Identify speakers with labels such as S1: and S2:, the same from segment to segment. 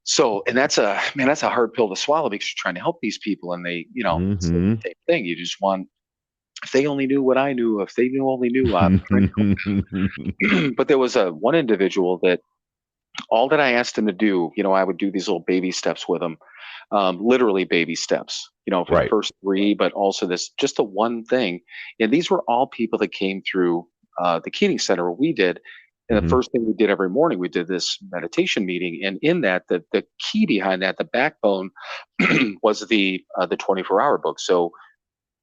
S1: So, and that's a hard pill to swallow because you're trying to help these people, and they, it's the
S2: Hmm.
S1: same thing. You just want, if they only knew what I knew, if they only knew, but there was a one individual that all that I asked him to do, I would do these little baby steps with him, literally baby steps, for the
S2: Right.
S1: first three, but also this, just the one thing. And these were all people that came through the Keating Center where we did. And the
S2: Hmm.
S1: first thing we did every morning, we did this meditation meeting. And in that, the key behind that, the backbone was the 24-hour book. So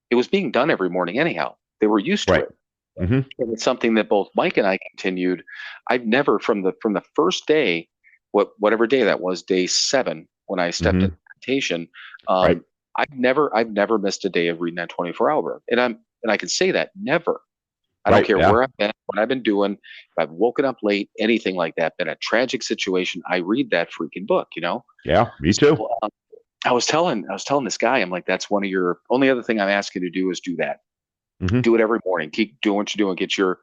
S1: it was being done every morning anyhow. They were used to
S2: Right.
S1: it.
S2: Hmm.
S1: And it's something that both Mike and I continued. I've never, from the first day, whatever day that was, day 7, when I stepped
S2: Hmm.
S1: into meditation,
S2: Right.
S1: I've never missed a day of reading that 24-hour. And I can say that never. I don't
S2: Right.
S1: care
S2: Yeah.
S1: where I've been, what I've been doing, if I've woken up late, anything like that, been a tragic situation, I read that freaking book.
S2: Yeah. Me too.
S1: So I was telling this guy, I'm like, that's one of your only other thing I'm asking you to do is do that.
S2: Hmm.
S1: Do it every morning. Keep doing what you're doing. Get your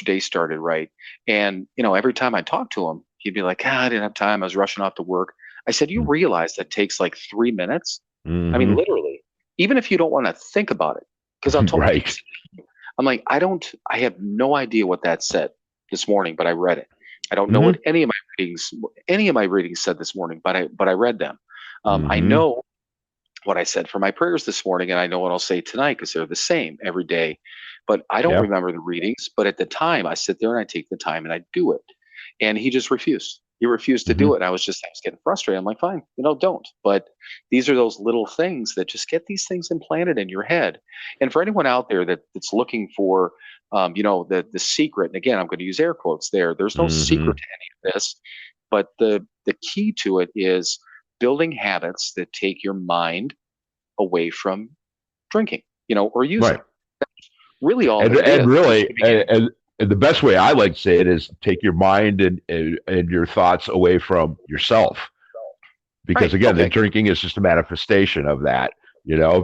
S1: day started right. And every time I talk to him, he'd be like, I didn't have time. I was rushing off to work. I said, you realize that takes like 3 minutes? I mean,
S2: Hmm.
S1: literally, even if you don't want to think about it, because I'll talk.
S2: Right.
S1: I'm like, I have no idea what that said this morning, but I read it. I don't know
S2: Hmm.
S1: what any of my readings said this morning, but I read them. I
S2: Hmm.
S1: know what I said for my prayers this morning, and I know what I'll say tonight because they're the same every day. But I don't
S2: Yeah.
S1: remember the readings. But at the time, I sit there and I take the time and I do it. And he just refused. He refused to do
S2: Hmm.
S1: it. I was getting frustrated. I'm like, fine, don't. But these are those little things that just get these things implanted in your head. And for anyone out there that's looking for, the secret. And again, I'm going to use air quotes there. There's no secret
S2: Hmm.
S1: to any of this, but the key to it is building habits that take your mind away from drinking, or using.
S2: Right.
S1: Really, all
S2: And
S1: that it
S2: and
S1: is
S2: really,
S1: the beginning.
S2: and the best way I like to say it is take your mind and your thoughts away from yourself, because
S1: Right.
S2: again, the
S1: Okay.
S2: drinking is just a manifestation of that.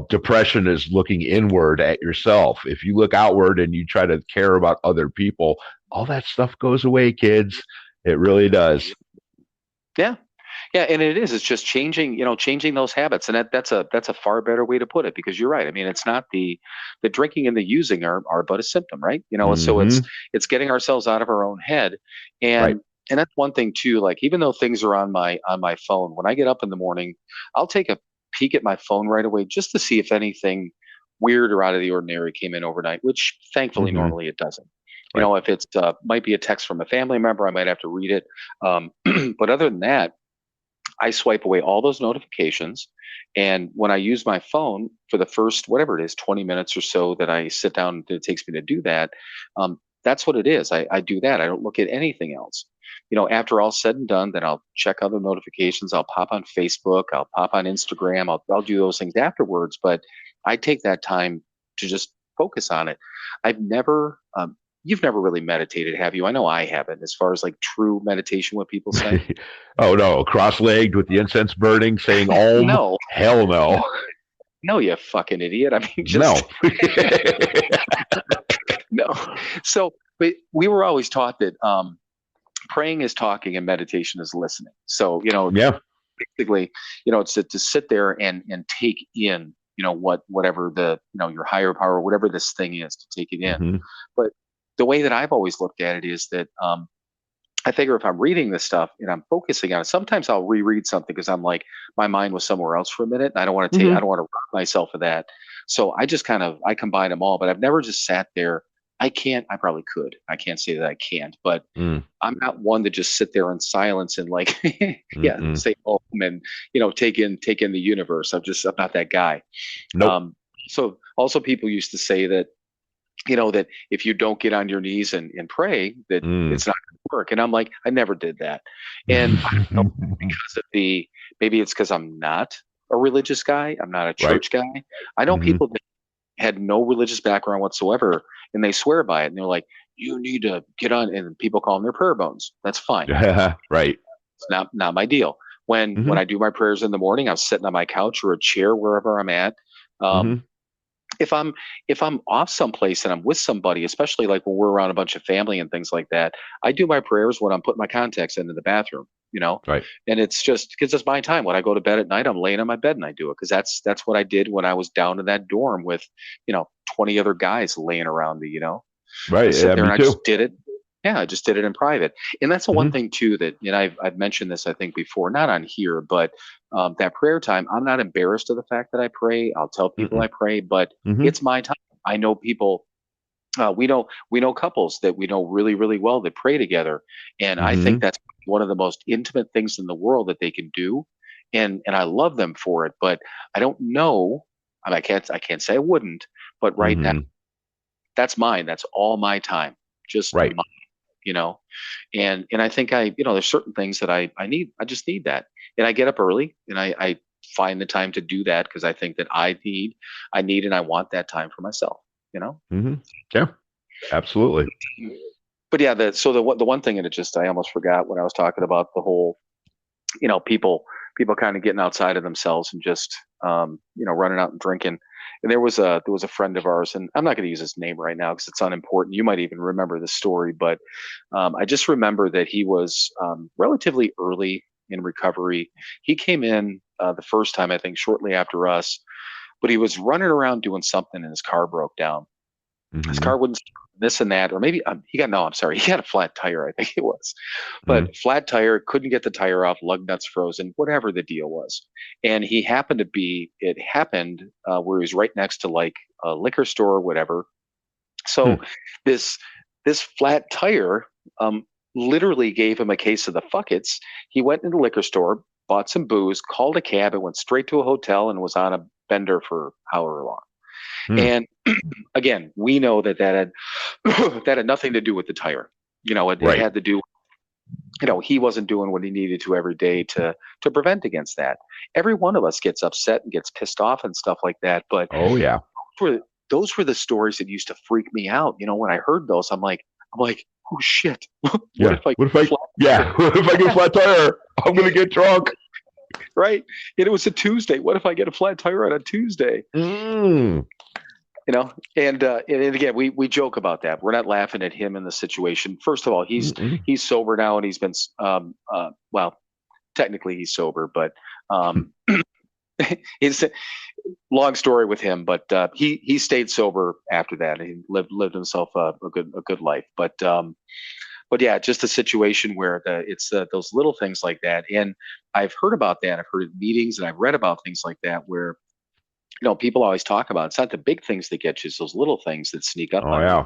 S2: Depression is looking inward at yourself. If you look outward and you try to care about other people, all that stuff goes away, kids. It really does.
S1: Yeah. Yeah, and it is. It's just changing those habits, and that's a far better way to put it because you're right. I mean, it's not the drinking and the using are but a symptom, right? So it's
S2: Hmm.
S1: it's getting ourselves out of our own head,
S2: Right.
S1: and that's one thing too. Like even though things are on my phone, when I get up in the morning, I'll take a peek at my phone right away just to see if anything weird or out of the ordinary came in overnight, which thankfully
S2: Hmm.
S1: normally it doesn't.
S2: Right.
S1: If it's might be a text from a family member, I might have to read it. Um, but other than that, I swipe away all those notifications. And when I use my phone for the first, whatever it is, 20 minutes or so that I sit down, that it takes me to do that, that's what it is. I do that. I don't look at anything else. After all said and done, then I'll check other notifications. I'll pop on Facebook. I'll pop on Instagram. I'll do those things afterwards. But I take that time to just focus on it. I've never, you've never really meditated, have you? I know I haven't, as far as like true meditation, what people say.
S2: Oh no, cross-legged with the incense burning, saying "Om."
S1: No,
S2: Hell
S1: no,
S2: no,
S1: no, you fucking idiot. I mean, just
S2: no.
S1: no. So, but we were always taught that praying is talking and meditation is listening. So,
S2: Yeah.
S1: basically, it's to sit there and take in, whatever your higher power, whatever this thing is, to take it in.
S2: Hmm.
S1: But the way that I've always looked at it is that I figure if I'm reading this stuff and I'm focusing on it, sometimes I'll reread something because I'm like, my mind was somewhere else for a minute, and I
S2: Hmm.
S1: don't want to rob myself of that. So I just I combine them all, but I've never just sat there. I can't. I probably could. I can't say that I can't, but
S2: Mm.
S1: I'm not one to just sit there in silence and like, yeah,
S2: Mm-mm.
S1: say and take in the universe. I'm not that guy.
S2: Nope.
S1: Um, so also people used to say that that if you don't get on your knees and pray, that
S2: Mm.
S1: it's not going to work. And I'm like, I never did that. And I don't know because of maybe it's because I'm not a religious guy. I'm not a
S2: Right.
S1: church guy. I know
S2: Hmm.
S1: people that had no religious background whatsoever and they swear by it. And they're like, you need to get on, and people call them their prayer bones. That's fine.
S2: Right.
S1: It's not my deal. When
S2: Hmm.
S1: I do my prayers in the morning, I'm sitting on my couch or a chair, wherever I'm at. Um,
S2: Hmm.
S1: if I'm off someplace and I'm with somebody, especially like when we're around a bunch of family and things like that, I do my prayers when I'm putting my contacts into the bathroom.
S2: Right.
S1: And it's just because it's my time. When I go to bed at night, I'm laying on my bed and I do it because that's what I did when I was down in that dorm with, 20 other guys laying around me. I
S2: Right.
S1: sit
S2: Yeah.
S1: there
S2: Me
S1: and I
S2: too.
S1: just did it. Yeah, I just did it in private. And that's the one
S2: Hmm.
S1: thing too that, I've mentioned this I think before, not on here, but that prayer time. I'm not embarrassed of the fact that I pray. I'll tell people I
S2: Hmm.
S1: pray, but
S2: Hmm.
S1: it's my time. I know people. We know couples that we know really really well that pray together, and I think
S2: Hmm.
S1: that's one of the most intimate things in the world that they can do, and I love them for it. But I don't know. I can't say I wouldn't, but right now
S2: Hmm.
S1: that's mine. That's all my time, just
S2: Right.
S1: mine. You know, and I think there's certain things that I need. I just need that, and I get up early and I find the time to do that because I think that I need and I want that time for myself. You know.
S2: Hmm. Yeah. Absolutely.
S1: But yeah, the one thing, and it just I almost forgot when I was talking about the whole, people kind of getting outside of themselves and just running out and drinking. And there was a friend of ours, and I'm not going to use his name right now because it's unimportant. You might even remember the story, but I just remember that he was relatively early in recovery. He came in the first time, I think, shortly after us, but he was running around doing something, and his car broke down. His
S2: Hmm.
S1: car wouldn't start, this and that, or maybe he got no, I'm sorry, he had a flat tire, I think it was,
S2: Hmm.
S1: but flat tire, couldn't get the tire off, lug nuts frozen, whatever the deal was. And it happened where he was right next to like a liquor store or whatever. So this this flat tire literally gave him a case of the fuckets. He went into the liquor store, bought some booze, called a cab, and went straight to a hotel and was on a bender for however long.
S2: Hmm.
S1: And again, we know that had that had nothing to do with the tire. It
S2: Right.
S1: had to do. He wasn't doing what he needed to every day to prevent against that. Every one of us gets upset and gets pissed off and stuff like that. But
S2: Oh yeah.
S1: for those were the stories that used to freak me out. When I heard those, I'm like, oh shit, what
S2: Yeah.
S1: if I
S2: What if I?
S1: flat
S2: Yeah.
S1: tire?
S2: What if I get a flat tire? I'm gonna get drunk.
S1: Right? And it was a Tuesday. What if I get a flat tire on a Tuesday?
S2: Mm.
S1: And again, we joke about that. We're not laughing at him in the situation. First of all, he's
S2: Mm-mm.
S1: he's sober now, and he's been well, technically he's sober, but it's a long story with him. But he stayed sober after that. He lived himself a good life. But yeah, just a situation where it's those little things like that. And I've heard about that. I've heard of meetings, and I've read about things like that where people always talk about it's not the big things that get you, it's those little things that sneak up
S2: Oh
S1: on you.
S2: yeah.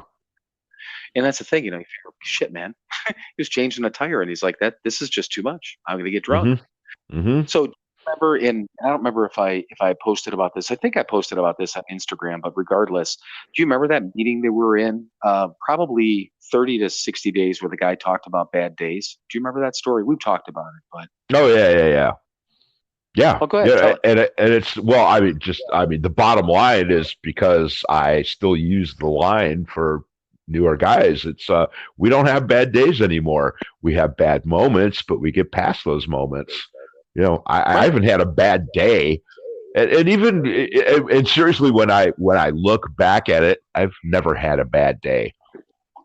S1: And that's the thing, you figure, shit, man, he was changing a tire, and he's like, that this is just too much. I'm gonna get drunk.
S2: Hmm. Hmm.
S1: So do you remember I don't remember if I posted about this. I think I posted about this on Instagram, but regardless, do you remember that meeting that we were in? Probably 30 to 60 days where the guy talked about bad days. Do you remember that story? We've talked about it, but
S2: Oh yeah. Yeah. Yeah. Yeah.
S1: oh, go ahead,
S2: Yeah.
S1: tell it.
S2: And it's well. I mean, the bottom line is because I still use the line for newer guys. It's we don't have bad days anymore. We have bad moments, but we get past those moments. I
S1: Right.
S2: haven't had a bad day. And even and seriously, when I look back at it, I've never had a bad day.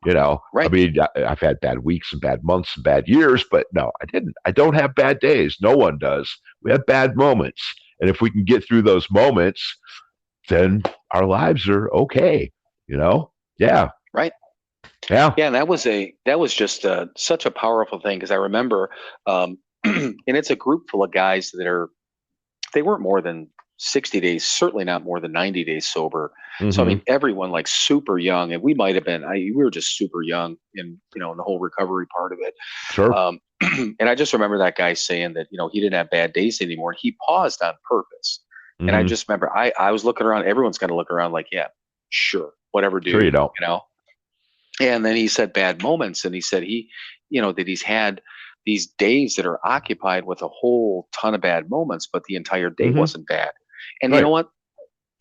S2: I
S1: Right.
S2: mean, I've had bad weeks and bad months and bad years, but no, I didn't. I don't have bad days. No one does. We have bad moments, and if we can get through those moments, then our lives are okay. You know? Yeah,
S1: Right.
S2: yeah.
S1: Yeah, and that was just such a powerful thing because I remember, and it's a group full of guys they weren't more than 60 days, certainly not more than 90 days sober. So I
S2: Hmm.
S1: mean, everyone like super young, and we might have been. We were just super young in the whole recovery part of it.
S2: Sure.
S1: Um, and I just remember that guy saying that he didn't have bad days anymore. He paused on purpose, and I
S2: Hmm.
S1: just remember I was looking around. Everyone's going to look around like, yeah, sure, whatever,
S2: Sure,
S1: dude.
S2: you don't.
S1: And then he said bad moments, and he said that he's had these days that are occupied with a whole ton of bad moments, but the entire day
S2: Hmm.
S1: wasn't bad. And you know
S2: Right.
S1: what?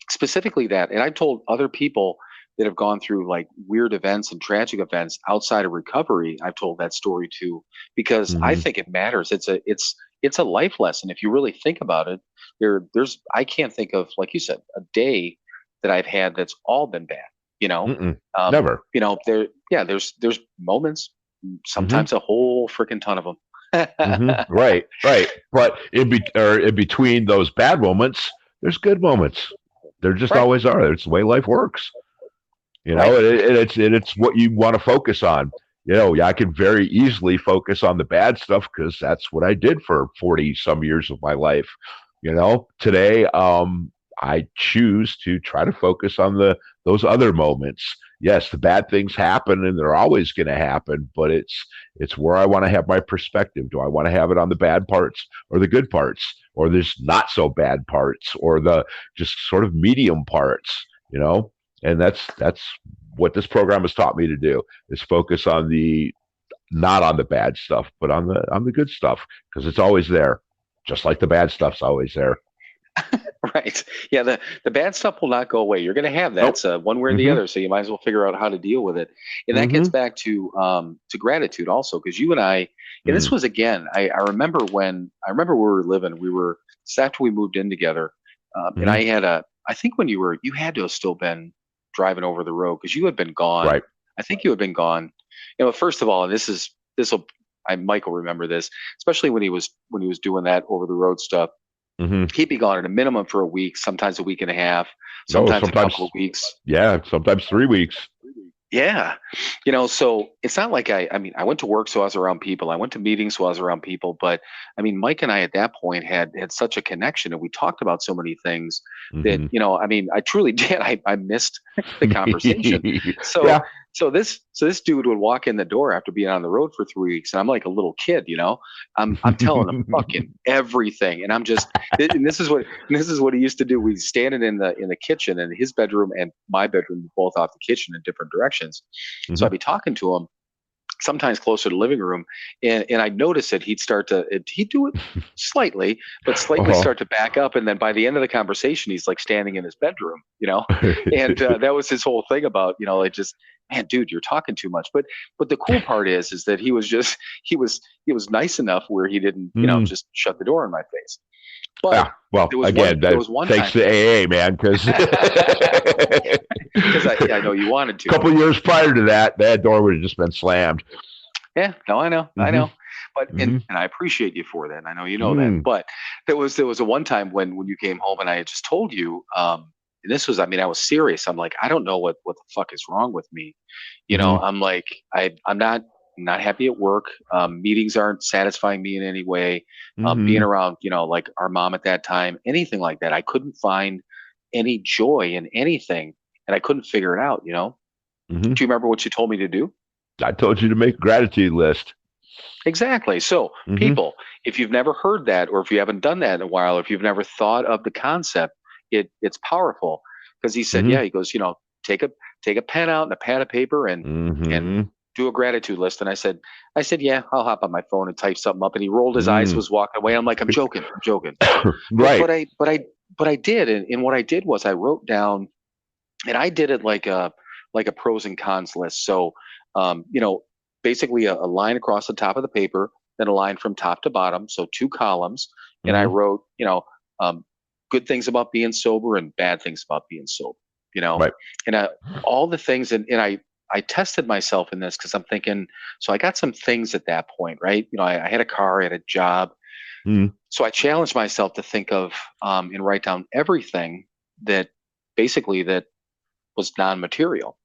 S1: Specifically that, and I've told other people that have gone through like weird events and tragic events outside of recovery. I've told that story too, because I
S2: Hmm.
S1: think it matters. It's a life lesson if you really think about it. There's I can't think of, like you said, a day that I've had that's all been bad. You know,
S2: Mm-mm. Never.
S1: there, yeah, there's moments,
S2: Hmm.
S1: sometimes a whole freaking ton of them.
S2: Right, right. But in between those bad moments, there's good moments. There just
S1: Right,
S2: always are. It's the way life works. You
S1: right.
S2: know, it's what you want to focus on. You know, yeah, I can very easily focus on the bad stuff because that's what I did for 40 some years of my life. You know, today, I choose to try to focus on those other moments. Yes, the bad things happen and they're always going to happen, but it's where I want to have my perspective. Do I want to have it on the bad parts or the good parts or there's not so bad parts or the just sort of medium parts, you know? And that's what this program has taught me to do is focus on the not on the bad stuff, but on the good stuff because it's always there, just like the bad stuff's always there.
S1: Right. Yeah, the bad stuff will not go away. You're going to have that,
S2: Nope.
S1: so one way or the
S2: Mm-hmm.
S1: other. So you might as well figure out how to deal with it. And that gets
S2: Mm-hmm.
S1: back to gratitude also, because you and I, and this
S2: Mm.
S1: was again, I remember when I remember where we were living. We were just after we moved in together, and
S2: Mm-hmm.
S1: I had a. I think when you had to have still been driving over the road because you had been gone.
S2: Right.
S1: I think you had been gone. You know, first of all, and this will I Michael remember this, especially when he was doing that over the road stuff.
S2: Mm-hmm.
S1: He'd be gone at a minimum for a week, sometimes a week and a half,
S2: No,
S1: sometimes a couple
S2: sometimes
S1: of weeks.
S2: yeah, sometimes 3 weeks.
S1: Yeah. So it's not like I mean, I went to work, so I was around people. I went to meetings, so I was around people. But I mean, Mike and I at that point had such a connection and we talked about so many things that,
S2: Mm-hmm.
S1: I mean, I truly did. I missed the conversation. So,
S2: Yeah.
S1: so this dude would walk in the door after being on the road for 3 weeks. And I'm like a little kid, I'm telling him fucking everything. And and this is what he used to do. We'd stand in the kitchen and his bedroom and my bedroom were both off the kitchen in different directions. So
S2: Mm-hmm.
S1: I'd be talking to him sometimes closer to the living room, and I'd notice that he'd do it slightly, but slightly
S2: Uh-huh.
S1: start to back up, and then by the end of the conversation, he's like standing in his bedroom, and that was his whole thing about, it just, man, dude, you're talking too much. But the cool part is that he was nice enough where he didn't,
S2: Mm.
S1: just shut the door in my face. But
S2: Yeah. Well,
S1: there was one
S2: again,
S1: there
S2: that
S1: was one
S2: thanks
S1: time
S2: to AA, man, because a
S1: because I know you wanted to.
S2: couple years prior to that, that door would have just been slammed.
S1: Yeah, no, I
S2: Mm-hmm.
S1: know, but and
S2: Mm-hmm.
S1: and I appreciate you for that. And I know you know that.
S2: Mm.
S1: But there was a one time when you came home and I had just told you, and this was, I mean, I was serious. I'm like, I don't know what the fuck is wrong with me.
S2: Mm-hmm.
S1: I'm like, I'm not happy at work. Meetings aren't satisfying me in any way. Being
S2: Mm-hmm.
S1: around, like our mom at that time, anything like that, I couldn't find any joy in anything, and I couldn't figure it out.
S2: Mm-hmm.
S1: Do you remember what you told me to do?
S2: I told you to make a gratitude list.
S1: Exactly. So,
S2: Mm-hmm.
S1: people, if you've never heard that, or if you haven't done that in a while, or if you've never thought of the concept, it's powerful. Because he said,
S2: Mm-hmm.
S1: yeah, he goes, take a pen out and a pad of paper and
S2: Mm-hmm.
S1: do a gratitude list. And I said, yeah, I'll hop on my phone and type something up. And he rolled his eyes,
S2: Mm.
S1: was walking away. I'm like, I'm joking, I'm joking. But
S2: Right.
S1: but I but I but I did, and what I did was I wrote down, and I did it like a pros and cons list. So, basically a line across the top of the paper, then a line from top to bottom, so two columns, and I
S2: Mm-hmm.
S1: wrote, good things about being sober and bad things about being sober, you know,
S2: Right.
S1: and all the things, and I tested myself in this because I'm thinking, so I got some things at that point, right? I had a car, I had a job,
S2: Mm-hmm.
S1: so I challenged myself to think of and write down everything that basically that was non-material.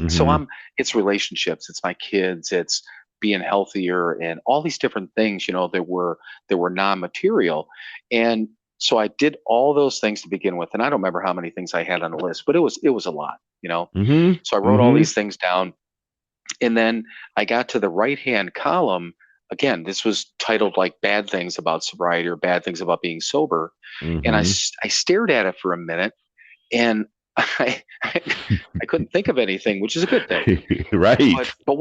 S1: So
S2: Mm-hmm.
S1: it's relationships, it's my kids, it's being healthier, and all these different things, that were non-material. And so I did all those things to begin with, and I don't remember how many things I had on the list, but it was a lot.
S2: Mm-hmm.
S1: So I wrote all
S2: Mm-hmm.
S1: these things down, and then I got to the right hand column. Again, this was titled like bad things about sobriety or bad things about being sober. And
S2: Mm-hmm.
S1: I stared at it for a minute, and I couldn't think of anything, which is a good thing.
S2: Right.
S1: But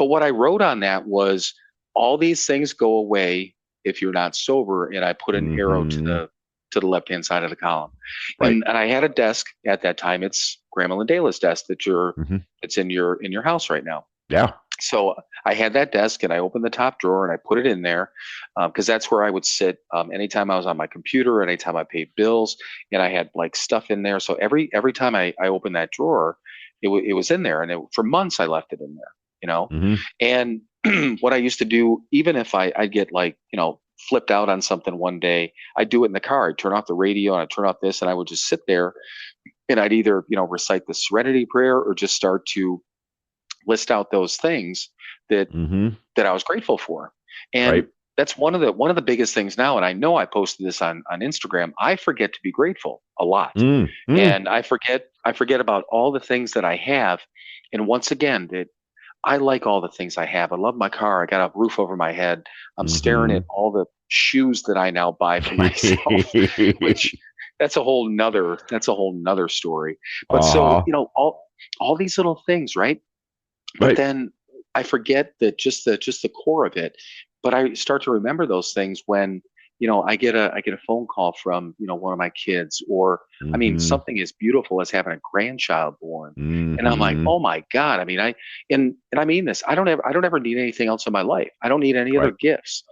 S1: what I wrote on that was, all these things go away if you're not sober, and I put an arrow to
S2: Mm-hmm.
S1: the left hand side of the column.
S2: Right.
S1: And I had a desk at that time. It's Grandma Landela's desk
S2: Mm-hmm.
S1: it's in your house right now.
S2: Yeah.
S1: So I had that desk, and I opened the top drawer and I put it in there, because that's where I would sit anytime I was on my computer, anytime I paid bills, and I had like stuff in there. So every time I opened that drawer, it was in there, and for months I left it in there.
S2: Mm-hmm.
S1: And what I used to do, even if I'd get like, flipped out on something one day, I'd do it in the car. I'd turn off the radio and I'd turn off this and I would just sit there and I'd either, recite the serenity prayer or just start to list out those things that
S2: Mm-hmm.
S1: that I was grateful for. And
S2: Right.
S1: that's one of the biggest things now. And I know I posted this on Instagram. I forget to be grateful a lot.
S2: Mm. Mm.
S1: And I forget about all the things that I have. And once again, that I like all the things I have. I love my car. I got a roof over my head. I'm staring
S2: Mm-hmm.
S1: at all the shoes that I now buy for myself, which that's a whole nother story. But so,
S2: Uh-huh.
S1: all these little things, right? But
S2: Right.
S1: then I forget that just the core of it. But I start to remember those things when I get a phone call from one of my kids, or I mean
S2: Mm-hmm.
S1: something as beautiful as having a grandchild born, and I'm like,
S2: Mm-hmm.
S1: oh my god! I mean, and I mean this. I don't ever need anything else in my life. I don't need any other
S2: Right.
S1: gifts.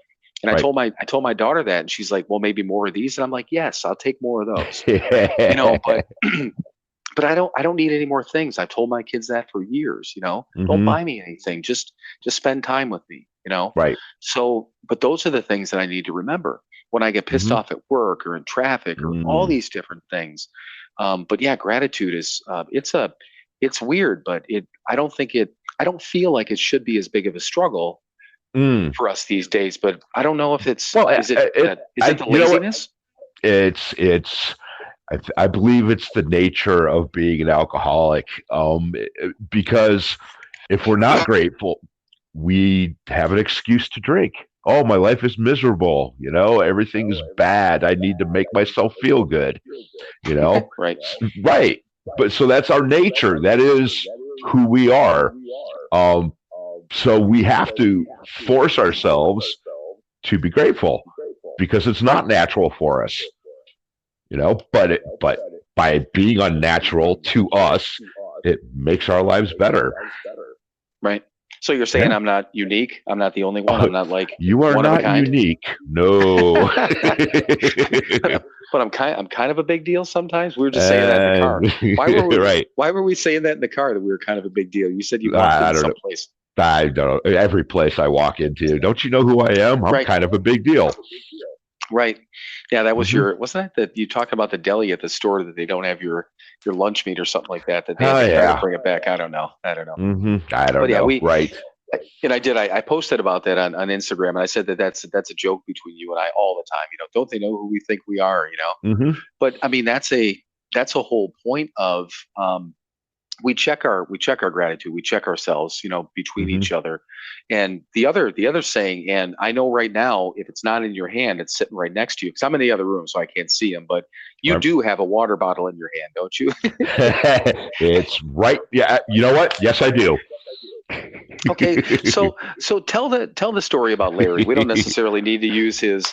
S1: And I
S2: Right.
S1: told my daughter that, and she's like, well, maybe more of these, and I'm like, yes, I'll take more of those. But but I don't need any more things. I've told my kids that for years, don't
S2: Mm-hmm.
S1: buy me anything. Just spend time with me.
S2: Right.
S1: So, but those are the things that I need to remember when I get pissed
S2: Mm-hmm.
S1: off at work or in traffic or all
S2: Mm.
S1: these different things. But yeah, gratitude is it's weird, but I don't feel like it should be as big of a struggle
S2: Mm.
S1: for us these days. But I don't know if it's
S2: Well,
S1: is it is it the
S2: you know what?
S1: laziness?
S2: It's I believe it's the nature of being an alcoholic. Because if we're not grateful, we have an excuse to drink. Oh, my life is miserable. Everything's bad. I need to make myself feel good. You know,
S1: Right.
S2: right? But so that's our nature. That is who we are. Um, so we have to force ourselves to be grateful because it's
S1: Right.
S2: not natural for us. But by being unnatural to us, it makes our lives better.
S1: Right. So you're saying
S2: Yeah.
S1: I'm not unique? I'm not the only one? I'm not like
S2: You are
S1: one of a
S2: not
S1: kind?
S2: unique. No.
S1: But I'm kind of a big deal sometimes. We were just saying that in the car. Why were we
S2: Right.
S1: why were we saying that in the car that we were kind of a big deal? You said you walked
S2: I
S1: into
S2: don't know.
S1: some place.
S2: I don't know. Every place I walk into, don't you know who I am? I'm
S1: Right.
S2: kind of a big deal.
S1: Right. Yeah, that was
S2: Hmm.
S1: wasn't that you talking about the deli at the store that they don't have your lunch meat or something like that they have
S2: Oh,
S1: to carry to
S2: yeah.
S1: bring it back. I don't know. I don't know.
S2: I don't
S1: But yeah,
S2: know. Right.
S1: and I posted about that on Instagram, and I said that's a joke between you and I all the time. Don't they know who we think we are?
S2: Hmm.
S1: But I mean, that's a whole point of we check our gratitude, we check ourselves, between
S2: Hmm.
S1: each other. And the other saying, and I know right now, if it's not in your hand, it's sitting right next to you because I'm in the other room, so I can't see him. But you
S2: Right.
S1: do have a water bottle in your hand, don't you?
S2: It's right. Yeah. You know what? Yes, I do.
S1: Okay, so tell the story about Larry. We don't necessarily need to use his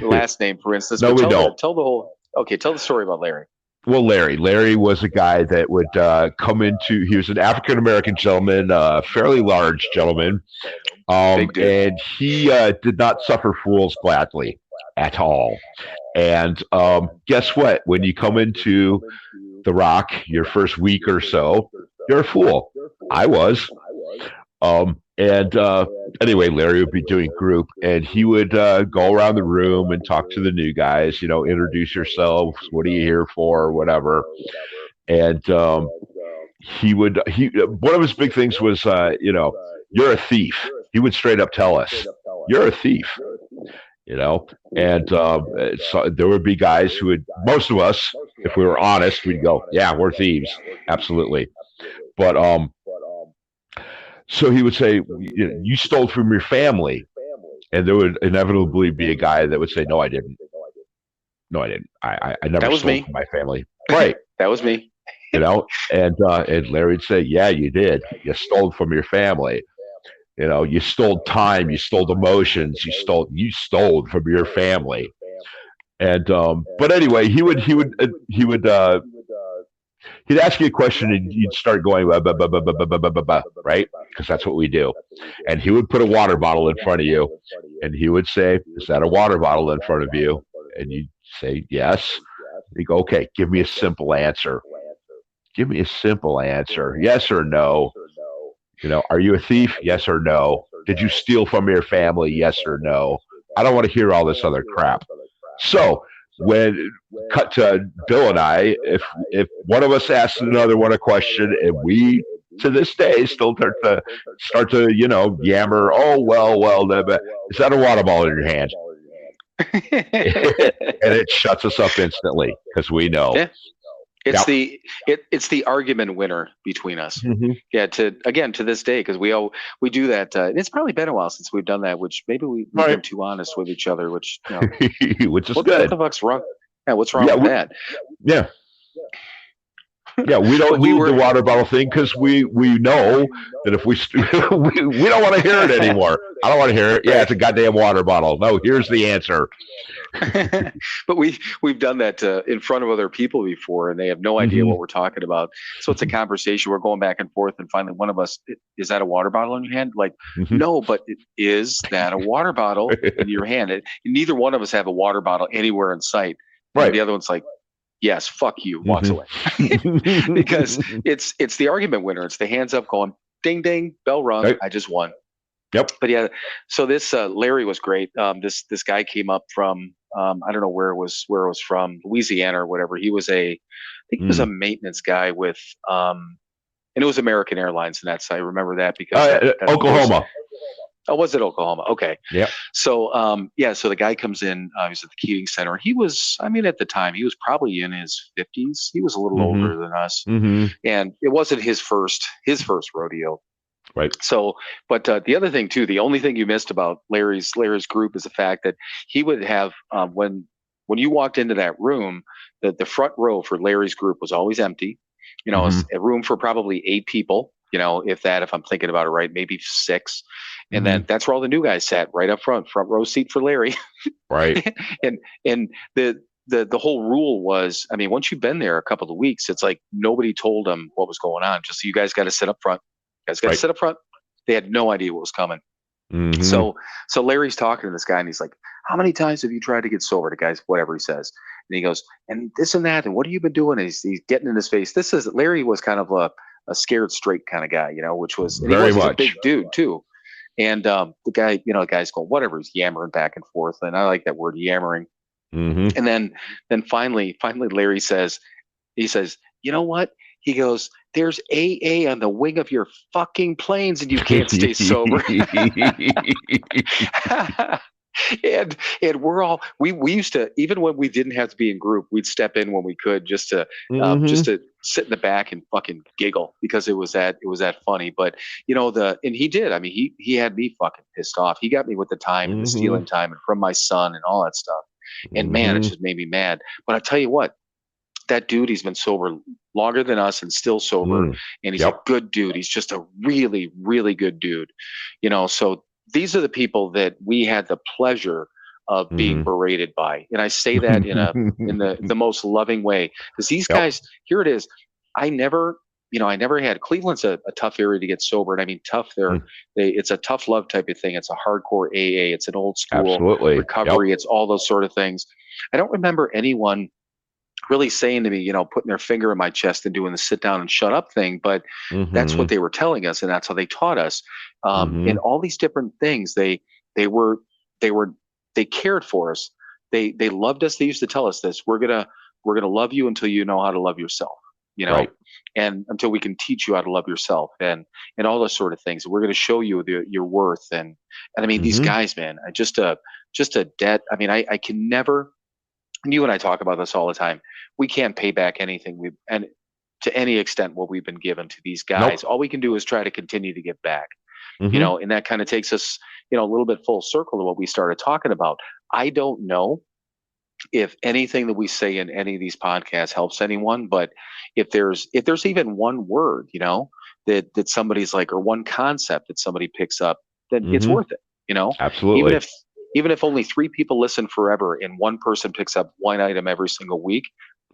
S1: last name, for instance,
S2: No,
S1: but
S2: we
S1: tell the
S2: don't.
S1: tell the whole. Okay, tell the story about Larry.
S2: Well, Larry was a guy that would come into. He was an African American gentleman, fairly large gentleman,
S1: Big dude.
S2: and he did not suffer fools gladly at all. And guess what? When you come into the Rock, your first week or so, you're a fool. I was. And anyway, Larry would be doing group, and he would go around the room and talk to the new guys. Introduce yourselves. What are you here for? Whatever. And he one of his big things was, you're a thief. He would straight up tell us, you're a thief. You know, and so there would be guys who would, most of us, if we were honest, we'd go, yeah, we're thieves, absolutely. But so he would say, you stole from your family, and there would inevitably be a guy that would say, no, I didn't. No, I didn't. I never
S1: That was
S2: stole
S1: me.
S2: from my family. Right.
S1: That was me.
S2: And Larry would say, yeah, you did. You stole from your family. You stole time. You stole emotions. You stole from your family. And but anyway, he'd ask you a question and you'd start going bah, bah, bah, bah, bah, bah, bah, bah, bah, right, because that's what we do. And he would put a water bottle in front of you, and he would say, "Is that a water bottle in front of you?" And you'd say, "Yes." You go, "Okay, give me a simple answer. Give me a simple answer. Yes or no. Are you a thief? Yes or no." Did you steal from your family? Yes or no? I don't want to hear all this other crap. So when cut to Bill and I, if one of us asks another one a question and we to this day still start to yammer, oh well, is that a water bottle in your hand? And it shuts us up instantly because we know.
S1: Yeah. It's
S2: Yep.
S1: it's the argument winner between us.
S2: Mm-hmm.
S1: Yeah, to this day, because we do that. It's probably been a while since we've done that, which maybe we've
S2: Right.
S1: been too honest with each other, which
S2: Which is
S1: what
S2: good.
S1: the fuck's wrong? Yeah, what's wrong
S2: Yeah,
S1: with that?
S2: Yeah. Yeah, we don't need the water bottle thing because we know that if we don't want to hear it anymore. I don't want to hear it. Yeah, it's a goddamn water bottle. No, here's the answer.
S1: But we've done that in front of other people before, and they have no idea what we're talking about. So it's a conversation. We're going back and forth, and finally, one of us, is that a water bottle in your hand? Like, no, but is that a water bottle in your hand? Neither one of us have a water bottle anywhere in sight.
S2: Right.
S1: And the other one's like, yes, fuck you, walks away. Because it's the argument winner. It's the hands up going, ding, ding, bell rung. Right. I just won.
S2: Yep.
S1: But yeah, so this Larry was great. This guy came up from I don't know where it was from, Louisiana or whatever. He was I think he was a maintenance guy with and it was American Airlines, and I remember that because
S2: Oklahoma.
S1: Oh, was it Oklahoma? Okay.
S2: Yeah.
S1: So so the guy comes in. He was at the Keating Center. He was, at the time, he was probably in his 50s. He was a little older than us, and it wasn't his first rodeo.
S2: Right.
S1: So, but the other thing too, the only thing you missed about Larry's group is the fact that he would have when you walked into that room, the front row for Larry's group was always empty. It's a room for probably 8 people. If I'm thinking about it right, maybe 6. And then that's where all the new guys sat, right up front row seat for Larry.
S2: Right.
S1: and the whole rule was, once you've been there a couple of weeks, it's like nobody told them what was going on. Just so you guys got to sit up front. Sit up front. They had no idea what was coming. So Larry's talking to this guy, and he's like, how many times have you tried to get sober? The guy's whatever he says. And he goes, and this and that, and what have you been doing? And he's getting in his face. Larry was kind of a scared straight kind of guy, which was
S2: very much
S1: a big dude too. And the guy, the guy's going, whatever, he's yammering back and forth. And I like that word, yammering. And then finally Larry says, you know what? He goes, there's AA on the wing of your fucking planes and you can't stay sober. And we used to, even when we didn't have to be in group, we'd step in when we could just to sit in the back and fucking giggle because it was that funny. But and he did. He had me fucking pissed off. He got me with the time and the stealing time and from my son and all that stuff. And man, it just made me mad. But I tell you what, that dude, he's been sober longer than us and still sober. And he's a good dude. He's just a really, really good dude. So these are the people that we had the pleasure of being berated by. And I say that in the most loving way, because these guys, here it is. I never had, Cleveland's a tough area to get sober. And tough there. It's a tough love type of thing. It's a hardcore AA. It's an old school recovery. It's all those sort of things. I don't remember anyone really saying to me, putting their finger in my chest and doing the sit down and shut up thing. But that's what they were telling us. And that's how they taught us. In all these different things, they cared for us. They loved us. They used to tell us this, we're going to love you until you know how to love yourself, and until we can teach you how to love yourself and all those sort of things. We're going to show you your worth. And these guys, man, just a debt. I can never, and you and I talk about this all the time. We can't pay back anything and to any extent what we've been given to these guys. Nope. All we can do is try to continue to give back. And that kind of takes us, a little bit full circle to what we started talking about. I don't know if anything that we say in any of these podcasts helps anyone, but if there's even one word, that somebody's like, or one concept that somebody picks up, then it's worth it,
S2: Absolutely.
S1: Even if only 3 people listen forever and one person picks up one item every single week,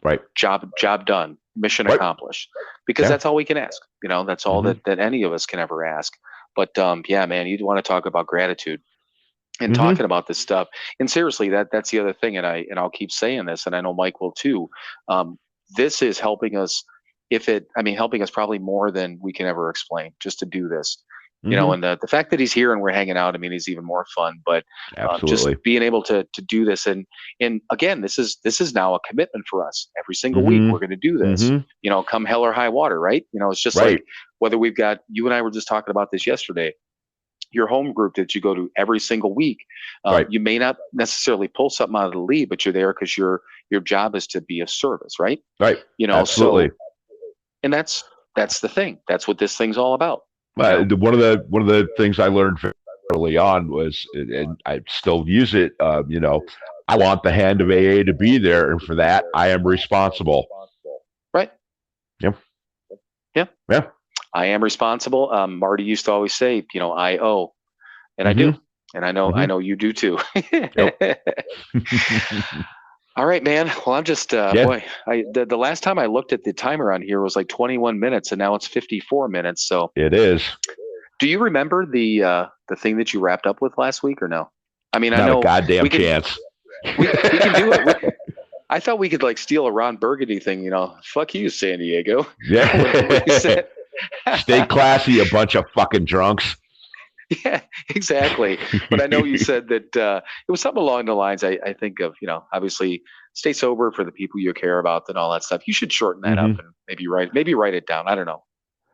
S2: right?
S1: Job done, mission accomplished. Because that's all we can ask. That's all that any of us can ever ask. But yeah, man, you want to talk about gratitude and talking about this stuff. And seriously, that's the other thing. And I'll keep saying this, and I know Mike will too. This is helping us. Helping us probably more than we can ever explain. Just to do this,
S2: Mm-hmm.
S1: and the fact that he's here and we're hanging out, I mean, is even more fun. But just
S2: Absolutely.
S1: being able to do this, and again, this is now a commitment for us. Every single week,
S2: Mm-hmm.
S1: we're going to do this.
S2: Mm-hmm.
S1: Come hell or high water, right? It's just
S2: Right.
S1: like whether we've got, you and I were just talking about this yesterday. Your home group that you go to every single week,
S2: Right.
S1: you may not necessarily pull something out of the lead, but you're there because your job is to be of service, right?
S2: Right.
S1: So,
S2: Absolutely.
S1: and that's the thing. That's what this thing's all about.
S2: One of the things I learned very early on was, and I still use it. I want the hand of AA to be there, and for that, I am responsible.
S1: Right.
S2: Yep.
S1: Yeah.
S2: Yeah.
S1: I am responsible. Marty used to always say, I owe, and I
S2: Mm-hmm.
S1: do, and I know
S2: Mm-hmm.
S1: you do too.
S2: Yep.
S1: All right, man. Well, I'm just
S2: Yeah.
S1: boy. The last time I looked at the timer on here was like 21 minutes, and now it's 54 minutes. So,
S2: It is.
S1: do you remember the thing that you wrapped up with last week, or no? I mean, I
S2: Not a
S1: know
S2: goddamn
S1: we can
S2: chance.
S1: we can do it. I thought we could like steal a Ron Burgundy thing. Fuck you, San Diego. What you
S2: Yeah.
S1: said.
S2: Stay classy, a bunch of fucking drunks.
S1: Yeah, exactly. But I know you said that it was something along the lines. I think of, obviously stay sober for the people you care about and all that stuff. You should shorten that up
S2: Mm-hmm.
S1: and maybe write it down. I don't know.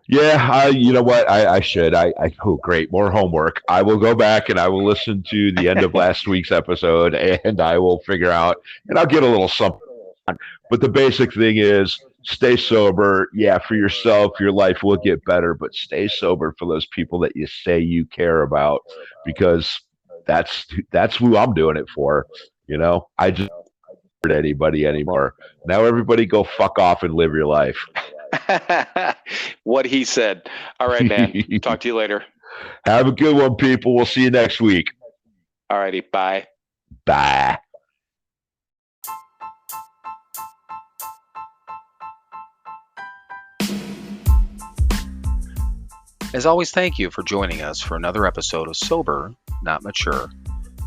S2: Yeah, you know what? I should. Oh, great. More homework. I will go back and I will listen to the end of last week's episode and I will figure out, and I'll get a little something. But the basic thing is stay sober. Yeah, for yourself, your life will get better, but stay sober for those people that you say you care about, because that's who I'm doing it for. I just don't hurt anybody anymore. Now everybody go fuck off and live your life.
S1: What he said. All right, man. Talk to you later.
S2: Have a good one, people. We'll see you next week.
S1: All righty. Bye.
S2: Bye.
S1: As always, thank you for joining us for another episode of Sober, Not Mature.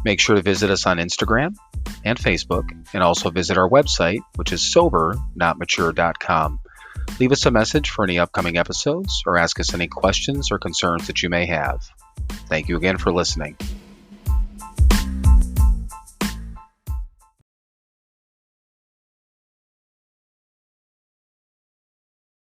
S1: Make sure to visit us on Instagram and Facebook, and also visit our website, which is SoberNotMature.com. Leave us a message for any upcoming episodes or ask us any questions or concerns that you may have. Thank you again for listening.